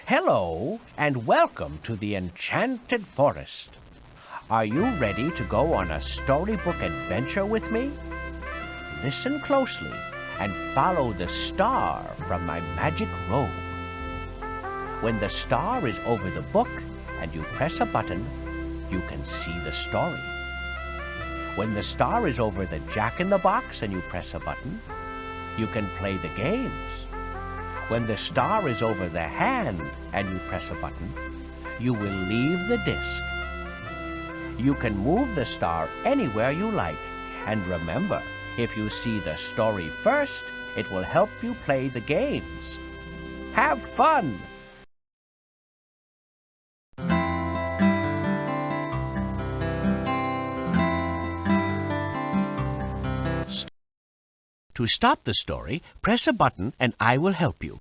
Hello, and welcome to the Enchanted Forest. Are you ready to go on a storybook adventure with me? Listen closely and follow the star from my magic robe. When the star is over the book and you press a button, you can see the story. When the star is over the Jack-in-the-Box and you press a button, you can play the games. When the star is over the hand and you press a button, you will leave the disc. You can move the star anywhere you like. And remember, if you see the story first, it will help you play the games. Have fun! To stop the story, press a button and I will help you.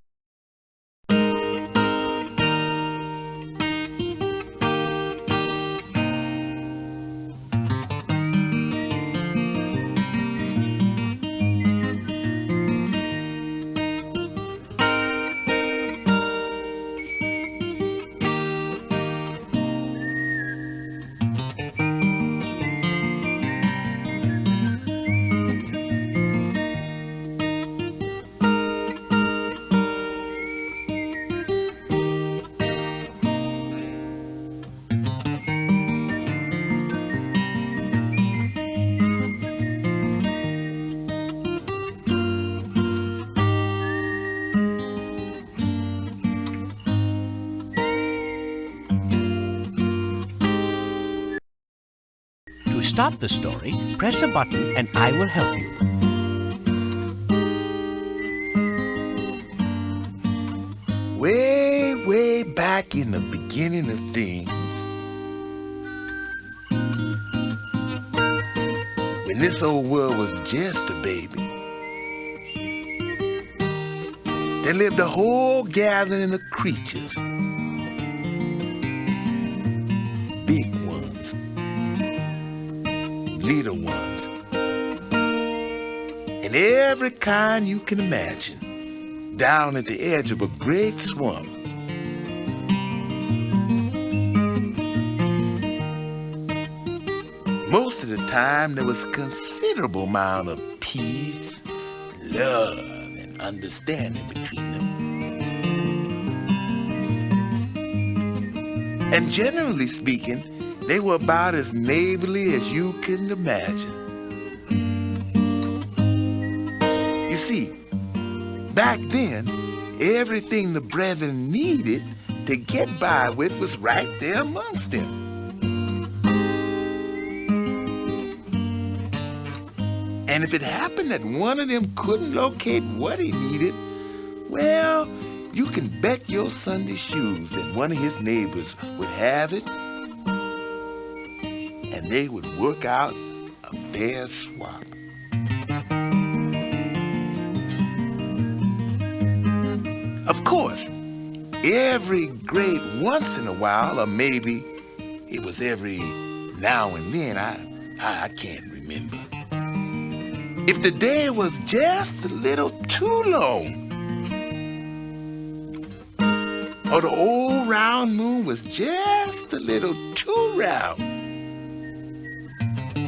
To stop the story, press a button and I will help you. Way back in the beginning of things, when this old world was just a baby, there lived a whole gathering of creatures. Big ones, little ones, and every kind you can imagine, down at the edge of a great swamp. Most of the time, there was a considerable amount of peace, love, and understanding between them. And generally speaking, they were about as neighborly as you can imagine. You see, back then, everything the brethren needed to get by with was right there amongst them. And if it happened that one of them couldn't locate what he needed, well, you can bet your Sunday shoes that one of his neighbors would have it, and they would work out a fair swap. Of course, every great once in a while, or maybe it was every now and then, I can't remember. If the day was just a little too long, or the old round moon was just a little too round,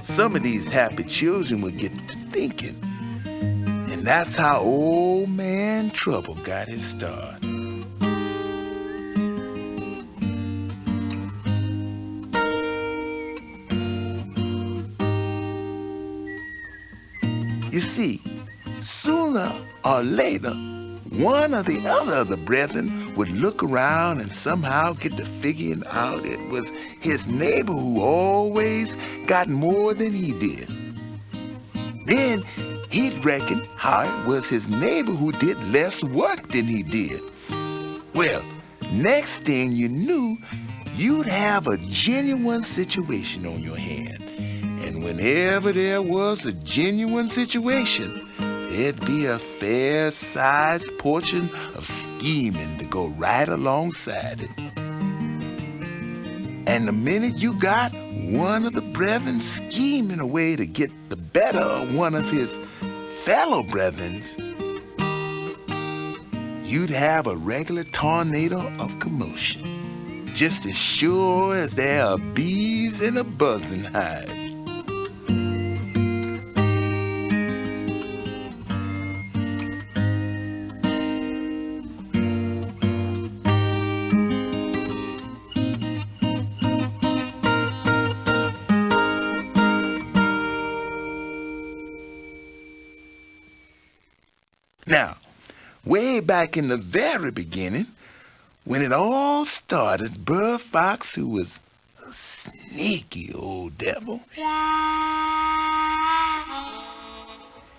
some of these happy children would get to thinking, and that's how Old Man Trouble got his start. You see, sooner or later, one or the other of the brethren would look around and somehow get to figuring out it was his neighbor who always got more than he did. Then he'd reckon how it was his neighbor who did less work than he did. Well, next thing you knew, you'd have a genuine situation on your hand. And whenever there was a genuine situation, there'd be a fair-sized portion of scheming to go right alongside it. And the minute you got one of the brethren scheming a way to get the better of one of his fellow brethren, you'd have a regular tornado of commotion, just as sure as there are bees in a buzzing hive. Now, way back in the very beginning, when it all started, Brer Fox, who was a sneaky old devil,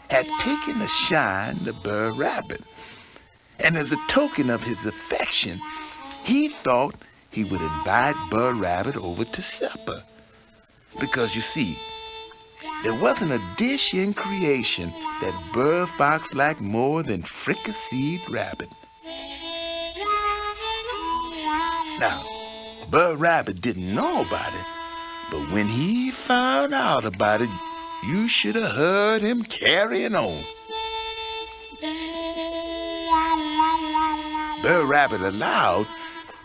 had taken a shine to Brer Rabbit. And as a token of his affection, he thought he would invite Brer Rabbit over to supper. Because, you see, there wasn't a dish in creation that Brer Fox liked more than fricasseed rabbit. Now, Brer Rabbit didn't know about it, but when he found out about it, you should have heard him carrying on. Brer Rabbit allowed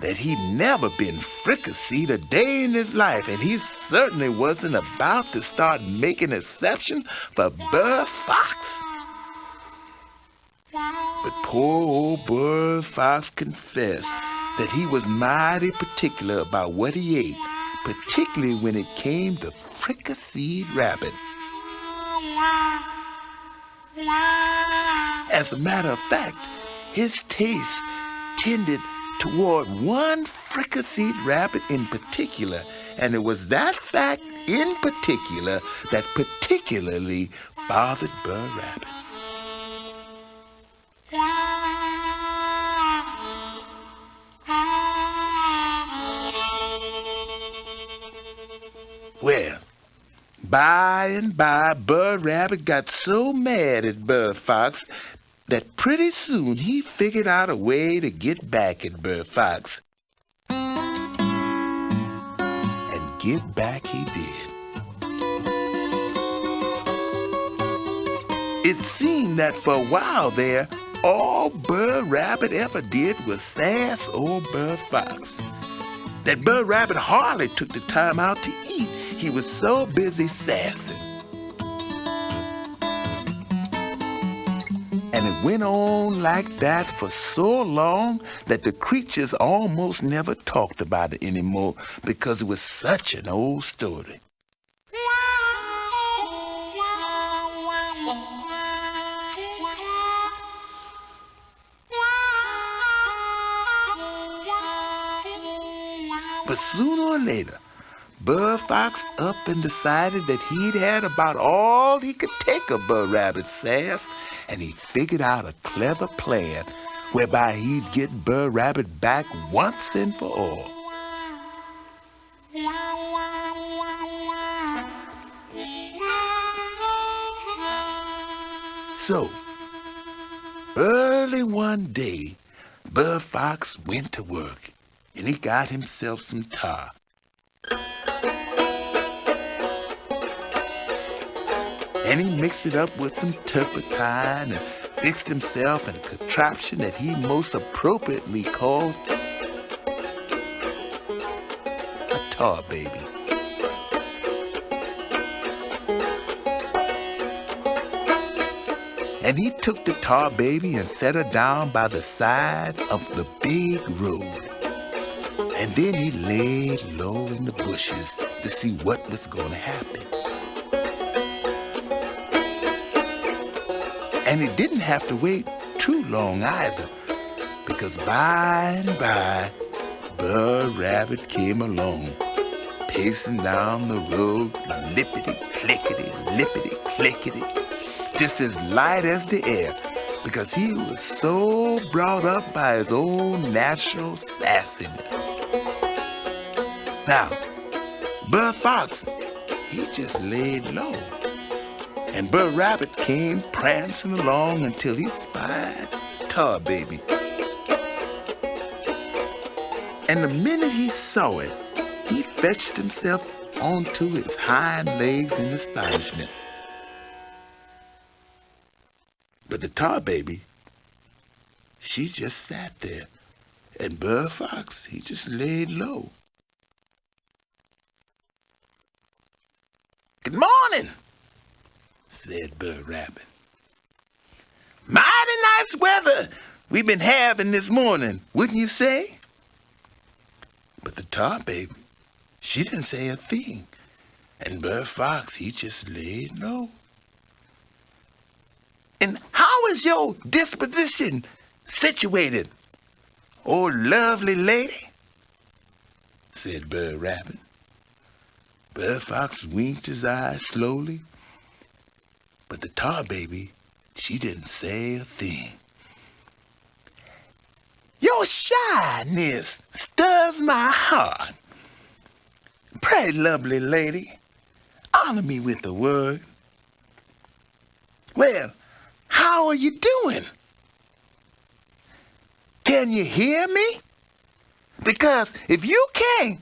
that he'd never been fricasseed a day in his life, and he certainly wasn't about to start making exception for Brer Fox. But poor old Brer Fox confessed that he was mighty particular about what he ate, particularly when it came to fricasseed rabbit. As a matter of fact, his taste tended toward one fricasseed rabbit in particular, and it was that fact in particular that particularly bothered Brer Rabbit. Well, by and by, Brer Rabbit got so mad at Brer Fox that pretty soon he figured out a way to get back at Brer Fox. And get back he did. It seemed that for a while there, all Brer Rabbit ever did was sass old Brer Fox. That Brer Rabbit hardly took the time out to eat. He was so busy sassing. And it went on like that for so long that the creatures almost never talked about it anymore because it was such an old story. But sooner or later, Brer Fox up and decided that he'd had about all he could take of Brer Rabbit's sass, and he figured out a clever plan whereby he'd get Brer Rabbit back once and for all. So, early one day, Brer Fox went to work, and he got himself some tar. And he mixed it up with some turpentine and fixed himself a contraption that he most appropriately called a tar baby. And he took the tar baby and set her down by the side of the big road. And then he laid low in the bushes to see what was going to happen. And he didn't have to wait too long either, because by and by, Brer Rabbit came along, pacing down the road, lippity-clickety, lippity-clickety, just as light as the air, because he was so brought up by his own natural sassiness. Now, Brer Fox, he just laid low, and Brer Rabbit came prancing along until he spied Tar Baby. And the minute he saw it, he fetched himself onto his hind legs in astonishment. But the Tar Baby, she just sat there, and Brer Fox, he just laid low. "Good morning," said Brer Rabbit. "Mighty nice weather we've been having this morning, wouldn't you say?" But the Tar Baby, she didn't say a thing, and Brer Fox, he just laid low. "And how is your disposition situated, oh lovely lady?" said Brer Rabbit. Brer Fox winked his eyes slowly, but the Tar Baby, she didn't say a thing. "Your shyness stirs my heart. Pray, lovely lady, honor me with a word. Well, how are you doing? Can you hear me? Because if you can't,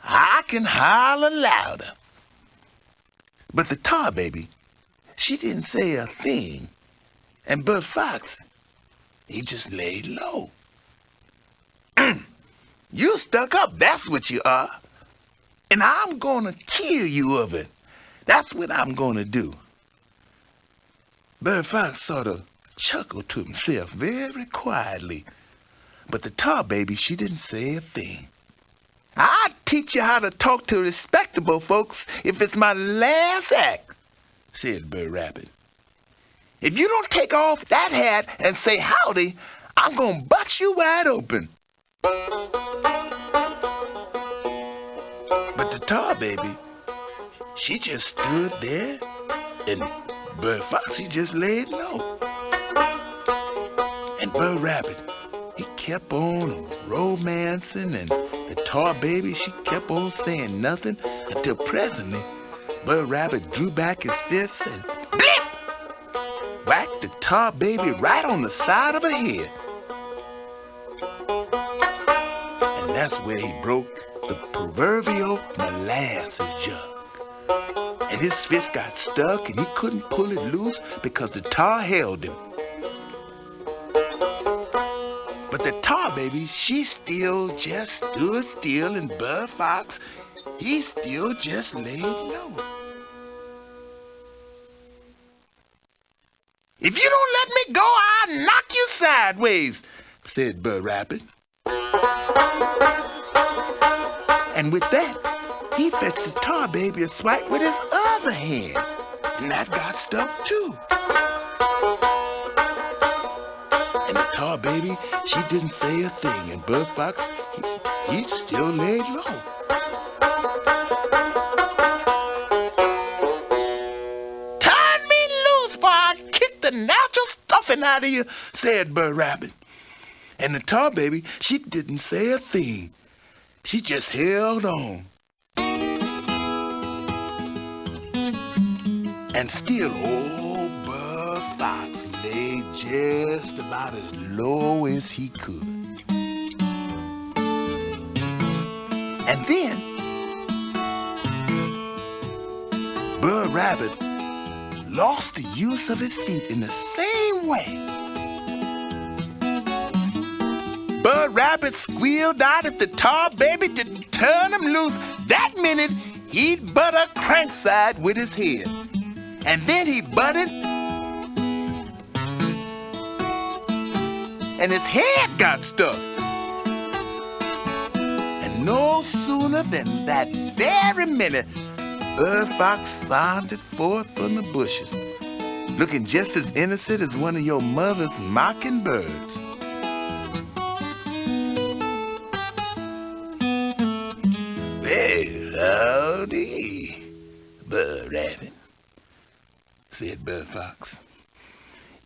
I can holler louder." But the Tar Baby, she didn't say a thing, and Brer Fox, he just laid low. "You stuck up, that's what you are. And I'm gonna kill you of it. That's what I'm gonna do." Brer Fox sort of chuckled to himself very quietly, but the Tar Baby, she didn't say a thing. "I'll teach you how to talk to respectable folks if it's my last act," said Brer Rabbit. "If you don't take off that hat and say howdy, I'm gonna bust you wide open." But the Tar Baby, she just stood there, and Brer Fox, he just laid low. And Brer Rabbit, he kept on romancing, and the Tar Baby, she kept on saying nothing until presently Brer Rabbit drew back his fists and blip! Whacked the Tar Baby right on the side of her head. And that's where he broke the proverbial molasses jug. And his fist got stuck and he couldn't pull it loose because the tar held him. But the Tar Baby, she still just stood still, and Brer Fox, he still just laid low. "If you don't let me go, I'll knock you sideways," said Brer Rabbit. And with that, he fetched the Tar Baby a swipe with his other hand, and that got stuck too. And the Tar Baby, she didn't say a thing, and Brer Fox, he still laid low. "Turn me loose, boy, I'll kick the natural stuffing out of you," said Brer Rabbit. And the Tar Baby, she didn't say a thing. She just held on. And still, old Brer Fox lay just about as low as he could. And then, Brer Rabbit lost the use of his feet in the same way. Brer Rabbit squealed out if the Tar Baby didn't turn him loose. That minute, he'd butt a crankside with his head. And then he butted, and his head got stuck. And no sooner than that very minute, Brer Fox sounded forth from the bushes, looking just as innocent as one of your mother's mockingbirds. "Well, howdy, Brer Rabbit," said Brer Fox.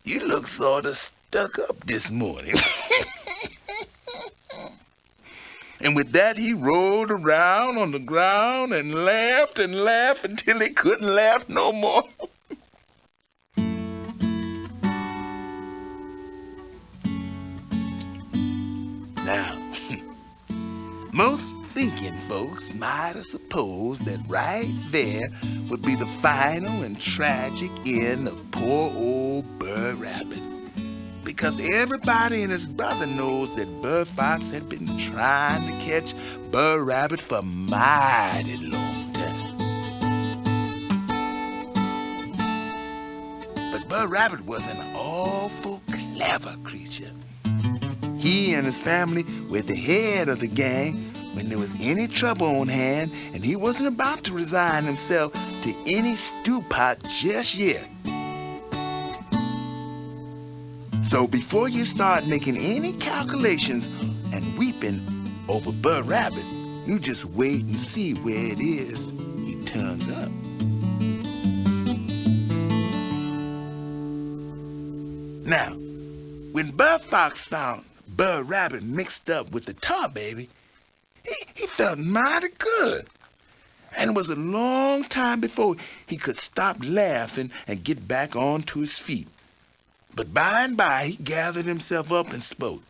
"You look sort of stuck up this morning." And with that, he rolled around on the ground and laughed until he couldn't laugh no more. Now, most thinking folks might have supposed that right there would be the final and tragic end of poor old Brer Rabbit. Because everybody and his brother knows that Brer Fox had been trying to catch Brer Rabbit for a mighty long time. But Brer Rabbit was an awful clever creature. He and his family were the head of the gang when there was any trouble on hand, and he wasn't about to resign himself to any stew pot just yet. So before you start making any calculations and weeping over Brer Rabbit, you just wait and see where it is he turns up. Now, when Brer Fox found Brer Rabbit mixed up with the tar baby, he felt mighty good. And it was a long time before he could stop laughing and get back onto his feet. But by and by, he gathered himself up and spoke.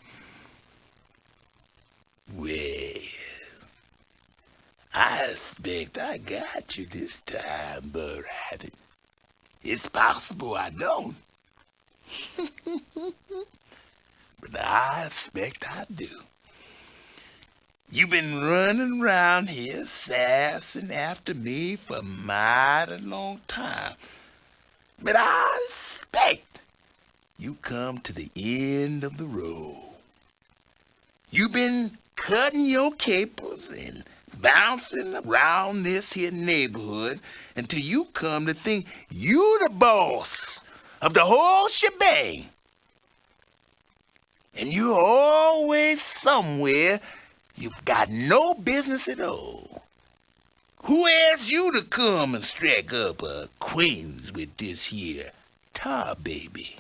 "Well, I expect I got you this time, Brer Rabbit. It's possible I don't. But I expect I do. You've been running around here sassing after me for a mighty long time. But I expect you come to the end of the road. You've been cutting your capers and bouncing around this here neighborhood until you come to think you the boss of the whole shebang. And you're always somewhere you've got no business at all. Who asked you to come and strike up acquaintance with this here tar baby?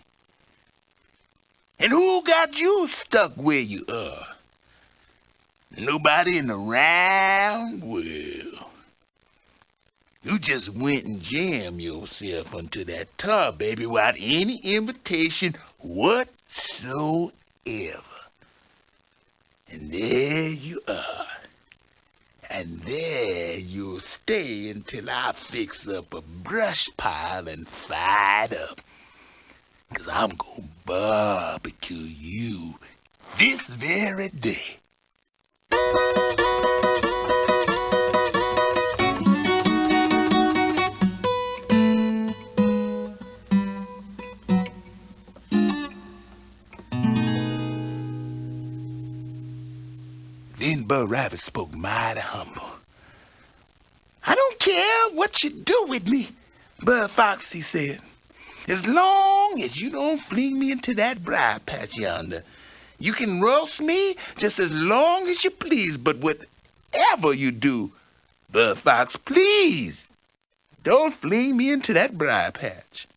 And who got you stuck where you are? Nobody in the round world. You just went and jammed yourself onto that tar baby without any invitation whatsoever. And there you are. And there you'll stay until I fix up a brush pile and fire it up. 'Cause I'm gonna barbecue you this very day. Then Brer Rabbit spoke mighty humble. "I don't care what you do with me, Brer Fox," he said. "As long as you don't fling me into that briar patch yonder. You can roast me just as long as you please, but whatever you do, Brer Fox, please don't fling me into that briar patch."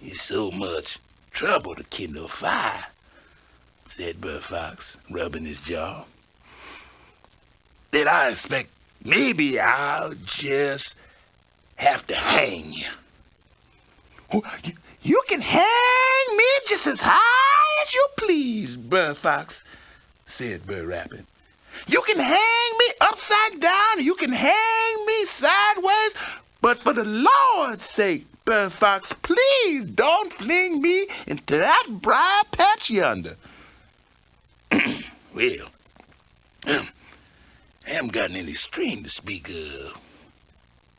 "It's so much trouble to kindle a fire," said Brer Fox, rubbing his jaw, "that I expect maybe I'll just have to hang you." "You can hang me just as high as you please, Brer Fox," said Brer Rabbit. "You can hang me upside down, you can hang me sideways, but for the Lord's sake, Brer Fox, please don't fling me into that briar patch yonder." "Well, I haven't gotten any string to speak of.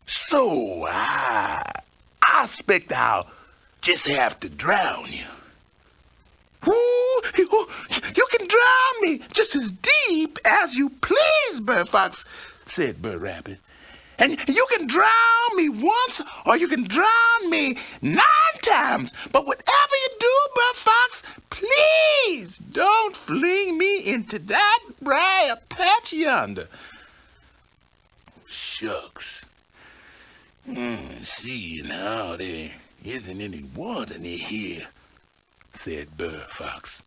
So I expect I'll just have to drown you." "Ooh, you can drown me just as deep as you please, Brer Fox," said Brer Rabbit. "And you can drown me once or you can drown me 9 times. But whatever you do, Brer Fox, please don't fling me into that briar patch yonder." "Shucks," See now, there isn't any water near here, said Brer Fox.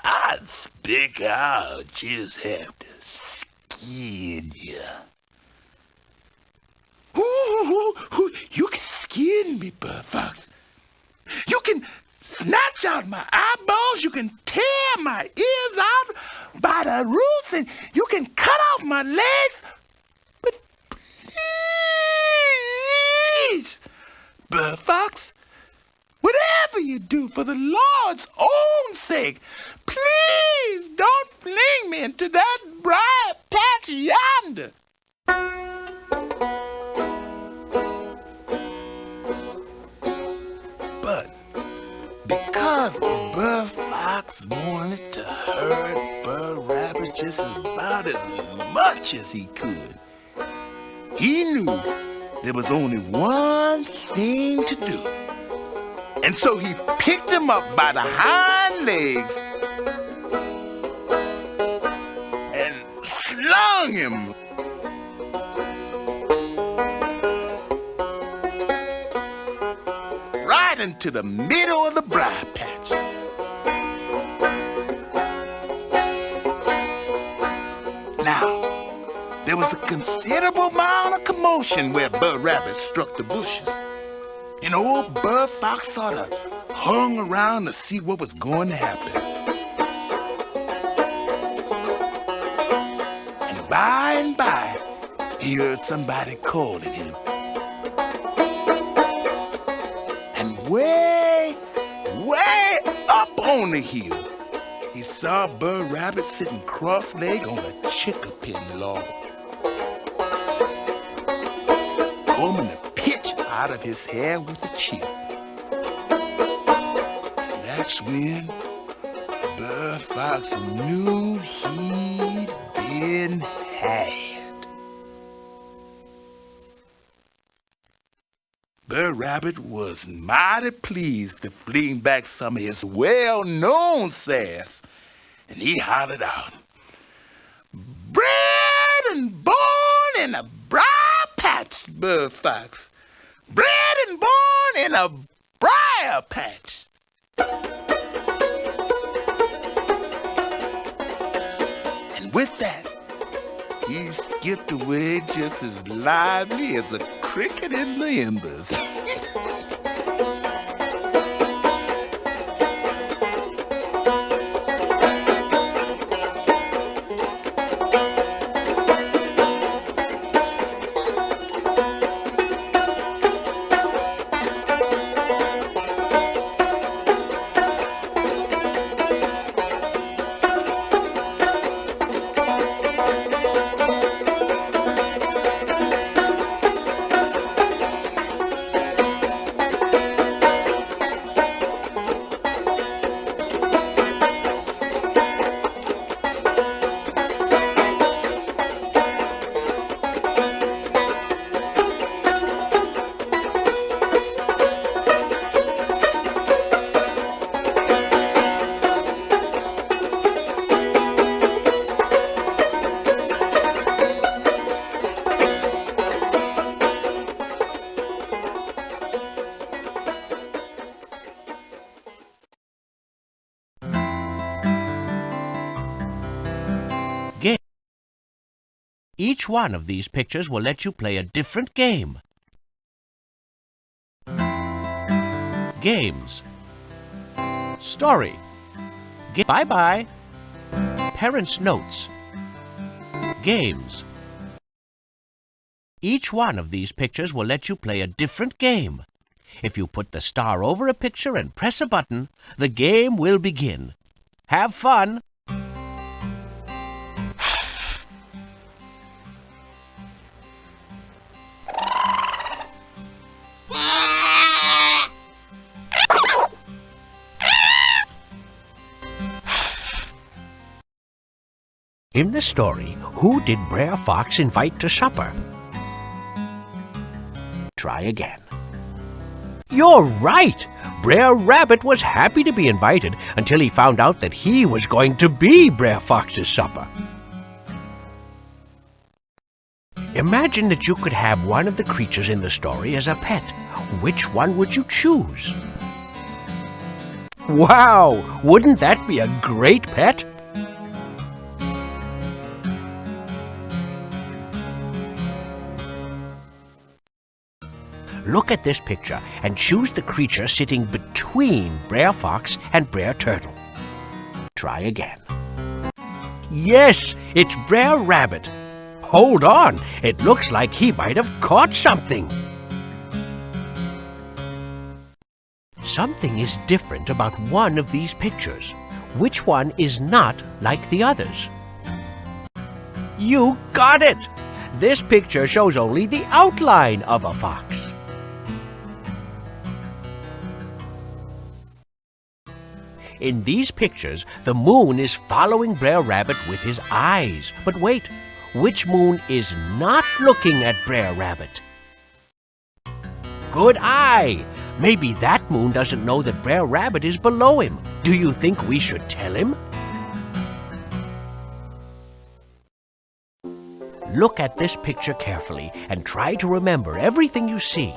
I think I'll just have to skin you. You can skin me, Brer Fox. You can snatch out my eyeballs. You can tear my ears out by the roots, and you can cut off my legs. But please, Brer Fox, whatever you do for the Lord's own sake, please don't fling me into that briar patch yonder. But because Brer Fox wanted to hurt Brer Rabbit just about as much as he could, he knew there was only one thing to do. And so he picked him up by the hind legs and slung him right into the middle of the briar patch. Now, there was a considerable amount of commotion where Brer Rabbit struck the bushes. And old Brer Fox sort of hung around to see what was going to happen. And by, he heard somebody calling him. And way up on the hill, he saw Brer Rabbit sitting cross-legged on a chickapin log, combing the pitch out of his hair with a chip. That's when Brer Fox knew he'd been had. Brer Rabbit was mighty pleased to fling back some of his well-known sass, and he hollered out, "Bred and born in a briar patch, Brer Fox. Bred and born in a briar patch." And with that, he skipped away just as lively as a cricket in the embers. Each one of these pictures will let you play a different game. Games. Story. Bye-bye. Parents' notes. Games. Each one of these pictures will let you play a different game. If you put the star over a picture and press a button, the game will begin. Have fun! In the story, who did Brer Fox invite to supper? Try again. You're right! Brer Rabbit was happy to be invited until he found out that he was going to be Brer Fox's supper. Imagine that you could have one of the creatures in the story as a pet. Which one would you choose? Wow! Wouldn't that be a great pet? Look at this picture and choose the creature sitting between Brer Fox and Brer Turtle. Try again. Yes, it's Brer Rabbit. Hold on, it looks like he might have caught something. Something is different about one of these pictures. Which one is not like the others? You got it! This picture shows only the outline of a fox. In these pictures, the moon is following Brer Rabbit with his eyes. But wait, which moon is not looking at Brer Rabbit? Good eye! Maybe that moon doesn't know that Brer Rabbit is below him. Do you think we should tell him? Look at this picture carefully and try to remember everything you see.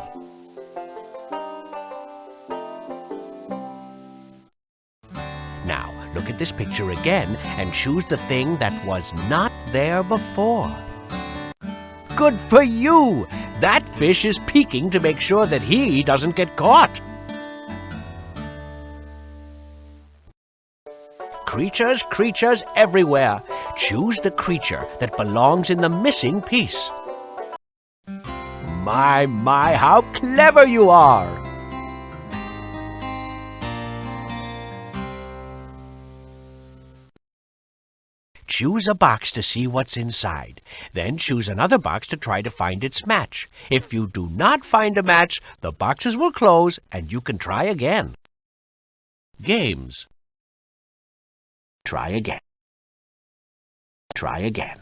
Now, look at this picture again and choose the thing that was not there before. Good for you! That fish is peeking to make sure that he doesn't get caught. Creatures, creatures everywhere. Choose the creature that belongs in the missing piece. My, how clever you are! Choose a box to see what's inside. Then choose another box to try to find its match. If you do not find a match, the boxes will close and you can try again. Games. Try again. Try again.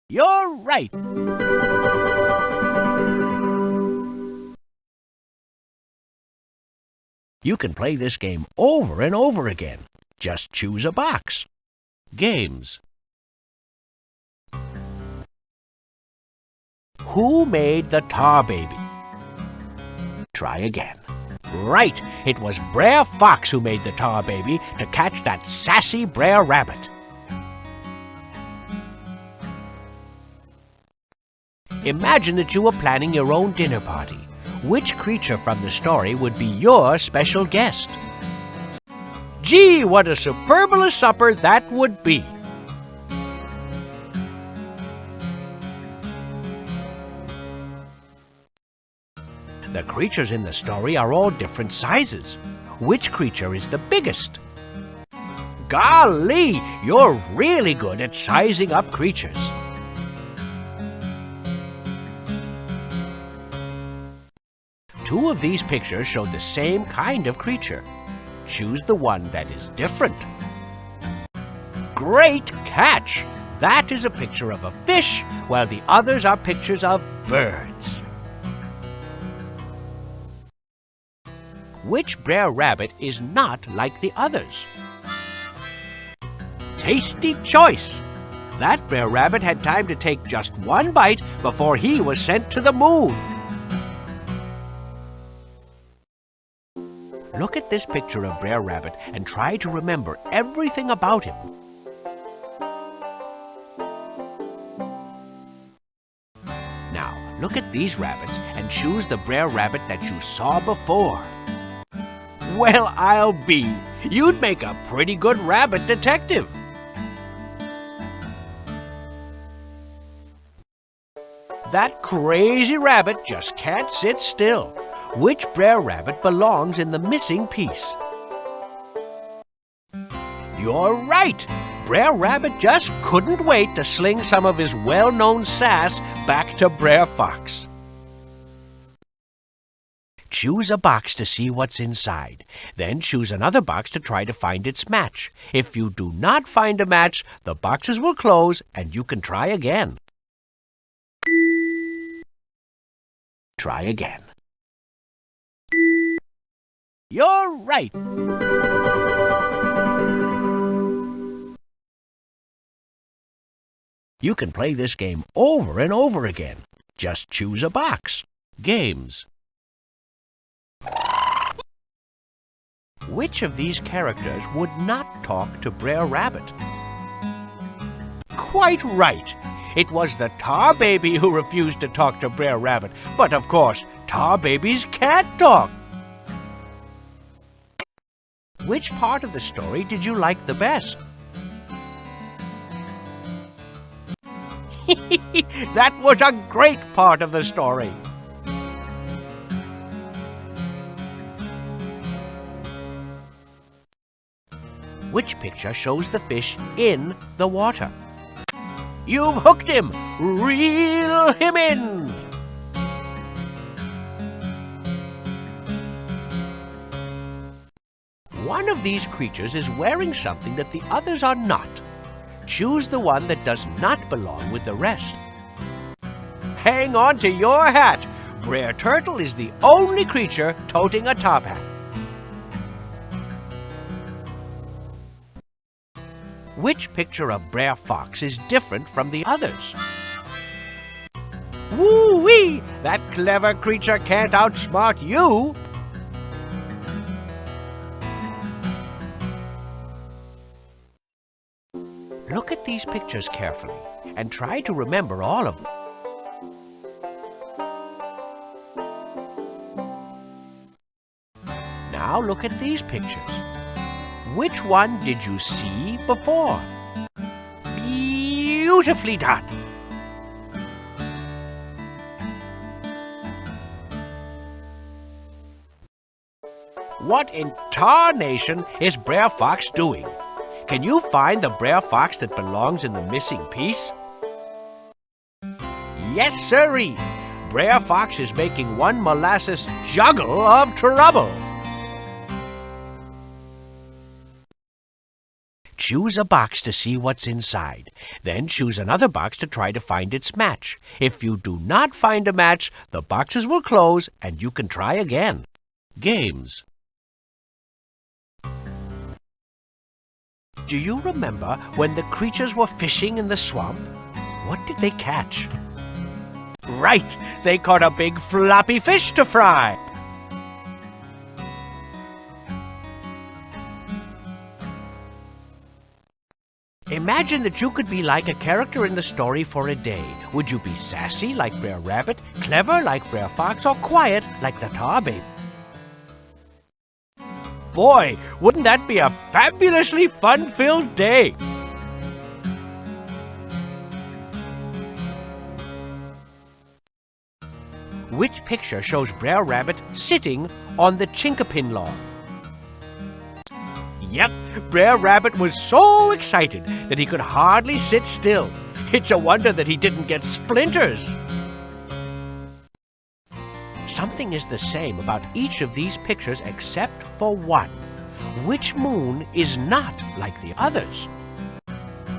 You're right. You can play this game over and over again. Just choose a box. Games. Who made the tar baby? Try again. Right, it was Brer Fox who made the tar baby to catch that sassy Brer Rabbit. Imagine that you were planning your own dinner party. Which creature from the story would be your special guest? Gee, what a superbulous supper that would be! The creatures in the story are all different sizes. Which creature is the biggest? Golly, you're really good at sizing up creatures. Two of these pictures show the same kind of creature. Choose the one that is different. Great catch! That is a picture of a fish, while the others are pictures of birds. Which Brer Rabbit is not like the others? Tasty choice! That Brer Rabbit had time to take just one bite before he was sent to the moon. Look at this picture of Brer Rabbit and try to remember everything about him. Now, look at these rabbits and choose the Brer Rabbit that you saw before. Well, I'll be. You'd make a pretty good rabbit detective. That crazy rabbit just can't sit still. Which Brer Rabbit belongs in the missing piece? You're right! Brer Rabbit just couldn't wait to sling some of his well-known sass back to Brer Fox. Choose a box to see what's inside. Then choose another box to try to find its match. If you do not find a match, the boxes will close and you can try again. Try again. You're right. You can play this game over and over again. Just choose a box. Games. Which of these characters would not talk to Brer Rabbit? Quite right. It was the Tar Baby who refused to talk to Brer Rabbit. But of course, Tar Babies can't talk. Which part of the story did you like the best? That was a great part of the story. Which picture shows the fish in the water? You've hooked him! Reel him in! One of these creatures is wearing something that the others are not. Choose the one that does not belong with the rest. Hang on to your hat! Brer Turtle is the only creature toting a top hat. Which picture of Brer Fox is different from the others? Woo-wee! That clever creature can't outsmart you! Look at these pictures carefully and try to remember all of them. Now look at these pictures. Which one did you see before? Beautifully done! What in tarnation is Brer Fox doing? Can you find the Brer Fox that belongs in the missing piece? Yes, sirree! Brer Fox is making one molasses juggle of trouble. Choose a box to see what's inside. Then choose another box to try to find its match. If you do not find a match, the boxes will close and you can try again. Games. Do you remember when the creatures were fishing in the swamp? What did they catch? Right! They caught a big floppy fish to fry! Imagine that you could be like a character in the story for a day. Would you be sassy like Brer Rabbit, clever like Brer Fox, or quiet like the Tar Baby? Boy, wouldn't that be a fabulously fun-filled day? Which picture shows Brer Rabbit sitting on the chinkapin log? Yep, Brer Rabbit was so excited that he could hardly sit still. It's a wonder that he didn't get splinters. Something is the same about each of these pictures except for one. Which moon is not like the others?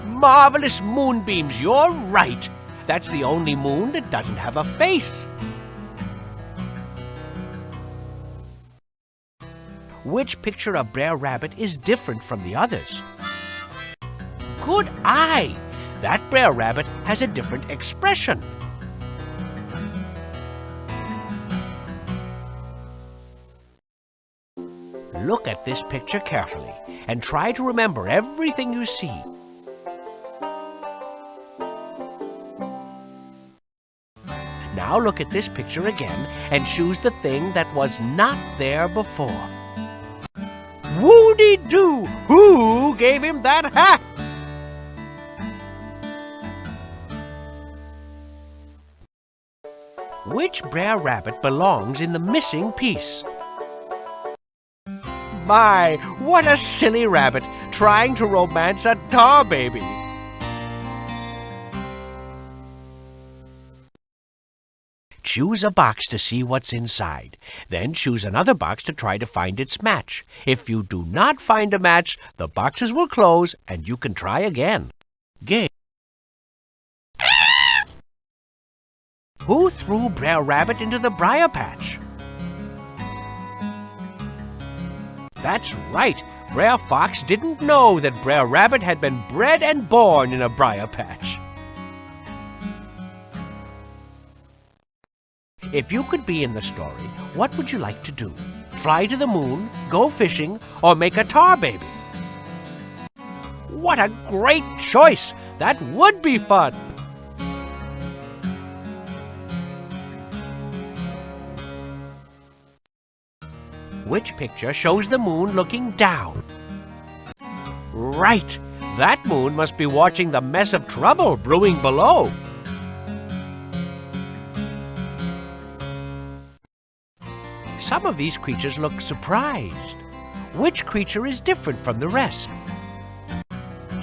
Marvelous moonbeams, you're right. That's the only moon that doesn't have a face. Which picture of Brer Rabbit is different from the others? Good eye! That Brer Rabbit has a different expression. Look at this picture carefully and try to remember everything you see. Now look at this picture again and choose the thing that was not there before. Woody-doo! Who gave him that hat? Which Brer Rabbit belongs in the missing piece? My, what a silly rabbit trying to romance a Tar Baby! Choose a box to see what's inside. Then choose another box to try to find its match. If you do not find a match, the boxes will close and you can try again. Game. Who threw Brer Rabbit into the briar patch? That's right. Brer Fox didn't know that Brer Rabbit had been bred and born in a briar patch. If you could be in the story, what would you like to do? Fly to the moon, go fishing, or make a tar baby? What a great choice! That would be fun! Which picture shows the moon looking down? Right! That moon must be watching the mess of trouble brewing below. Some of these creatures look surprised. Which creature is different from the rest?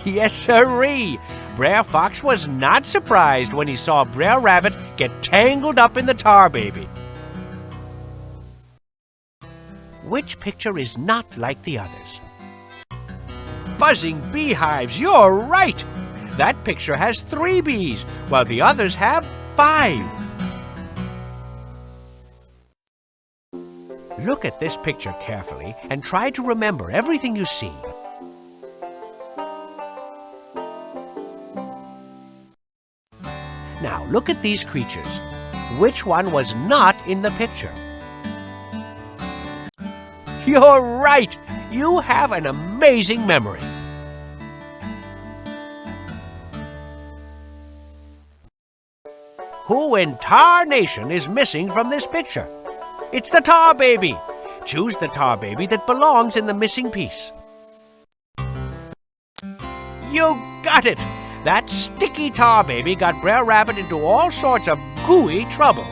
Yes, sirree! Brer Fox was not surprised when he saw Brer Rabbit get tangled up in the tar baby. Which picture is not like the others? Buzzing beehives, you're right! That picture has 3 bees, while the others have 5. Look at this picture carefully and try to remember everything you see. Now look at these creatures. Which one was not in the picture? You're right! You have an amazing memory. Who in Tar Nation is missing from this picture? It's the tar baby. Choose the tar baby that belongs in the missing piece. You got it! That sticky tar baby got Brer Rabbit into all sorts of gooey trouble.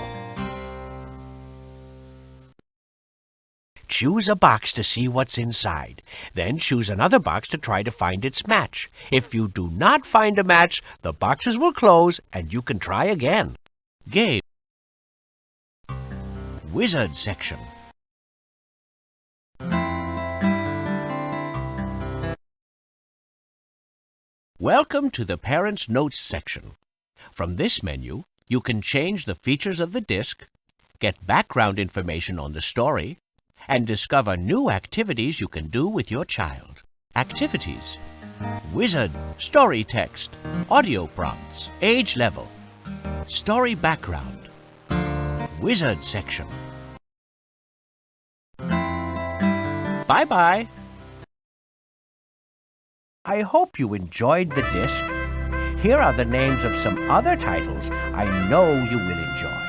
Choose a box to see what's inside. Then choose another box to try to find its match. If you do not find a match, the boxes will close and you can try again. Game. Wizard section. Welcome to the Parents' Notes section. From this menu, you can change the features of the disc, get background information on the story, and discover new activities you can do with your child. Activities: Wizard, story text, audio prompts, age level, story background, Wizard section. Bye-bye. I hope you enjoyed the disc. Here are the names of some other titles I know you will enjoy.